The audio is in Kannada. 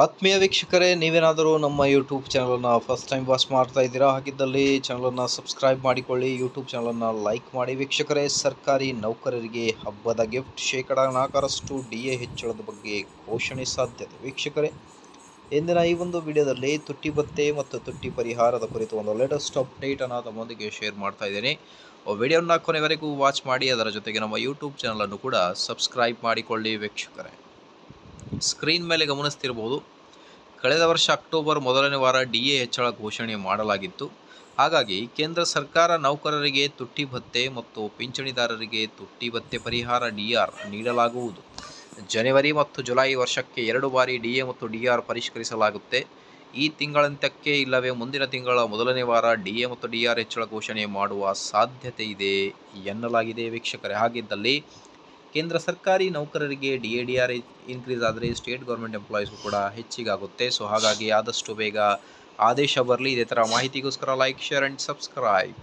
ಆತ್ಮೀಯ ವೀಕ್ಷಕರೇ, ನೀವೇನಾದರೂ ನಮ್ಮ ಯೂಟ್ಯೂಬ್ ಚಾನಲನ್ನು ಫಸ್ಟ್ ಟೈಮ್ ವಾಚ್ ಮಾಡ್ತಾ ಇದ್ದೀರಾ? ಹಾಗಿದ್ದಲ್ಲಿ ಚಾನಲನ್ನು ಸಬ್ಸ್ಕ್ರೈಬ್ ಮಾಡಿಕೊಳ್ಳಿ, ಯೂಟ್ಯೂಬ್ ಚಾನಲನ್ನು ಲೈಕ್ ಮಾಡಿ. ವೀಕ್ಷಕರೇ, ಸರ್ಕಾರಿ ನೌಕರರಿಗೆ ಹಬ್ಬದ ಗಿಫ್ಟ್ ಶೇಕಡ 4% DA ಹೆಚ್ಚಳದ ಬಗ್ಗೆ ಘೋಷಣೆ ಸಾಧ್ಯತೆ. ವೀಕ್ಷಕರೇ, ಇಂದಿನ ಈ ಒಂದು ವಿಡಿಯೋದಲ್ಲಿ ತುಟ್ಟಿ ಭತ್ಯೆ ಮತ್ತು ತುಟ್ಟಿ ಪರಿಹಾರದ ಕುರಿತು ಒಂದು ಲೇಟೆಸ್ಟ್ ಅಪ್ಡೇಟನ್ನು ತಮ್ಮೊಂದಿಗೆ ಶೇರ್ ಮಾಡ್ತಾ ಇದ್ದೇನೆ. ವಿಡಿಯೋನ ಕೊನೆವರೆಗೂ ವಾಚ್ ಮಾಡಿ, ಅದರ ಜೊತೆಗೆ ನಮ್ಮ ಯೂಟ್ಯೂಬ್ ಚಾನಲನ್ನು ಕೂಡ ಸಬ್ಸ್ಕ್ರೈಬ್ ಮಾಡಿಕೊಳ್ಳಿ. ವೀಕ್ಷಕರೇ, ಸ್ಕ್ರೀನ್ ಮೇಲೆ ಗಮನಿಸ್ತಿರಬಹುದು, ಕಳೆದ ವರ್ಷ ಅಕ್ಟೋಬರ್ ಮೊದಲನೇ ವಾರ DA ಹೆಚ್ಚಳ ಘೋಷಣೆ ಮಾಡಲಾಗಿತ್ತು. ಹಾಗಾಗಿ ಕೇಂದ್ರ ಸರ್ಕಾರ ನೌಕರರಿಗೆ ತುಟ್ಟಿ ಭತ್ಯೆ ಮತ್ತು ಪಿಂಚಣಿದಾರರಿಗೆ ತುಟ್ಟಿ ಭತ್ಯೆ ಪರಿಹಾರ DR ನೀಡಲಾಗುವುದು. ಜನವರಿ ಮತ್ತು ಜುಲೈ ವರ್ಷಕ್ಕೆ 2 ಬಾರಿ DA ಮತ್ತು DR ಪರಿಷ್ಕರಿಸಲಾಗುತ್ತೆ. ಈ ತಿಂಗಳಂತ್ಯಕ್ಕೆ ಇಲ್ಲವೇ ಮುಂದಿನ ತಿಂಗಳ ಮೊದಲನೇ ವಾರ DA ಮತ್ತು DR ಹೆಚ್ಚಳ ಘೋಷಣೆ ಮಾಡುವ ಸಾಧ್ಯತೆ ಇದೆ ಎನ್ನಲಾಗಿದೆ. ವೀಕ್ಷಕರೇ, ಹಾಗಿದ್ದಲ್ಲಿ ಕೇಂದ್ರ ಸರ್ಕಾರಿ ನೌಕರರಿಗೆ DA DR ಇನ್ಕ್ರೀಸ್ ಆದರೆ ಸ್ಟೇಟ್ ಗೌರ್ಮೆಂಟ್ ಎಂಪ್ಲಾಯೀಸ್ಗೂ ಕೂಡ ಹೆಚ್ಚಿಗಾಗುತ್ತೆ. ಸೊ ಹಾಗಾಗಿ ಆದಷ್ಟು ಬೇಗ ಆದೇಶ ಬರಲಿ. ಇದೇ ಥರ ಮಾಹಿತಿಗೋಸ್ಕರ ಲೈಕ್, ಶೇರ್ ಆ್ಯಂಡ್ ಸಬ್ಸ್ಕ್ರೈಬ್.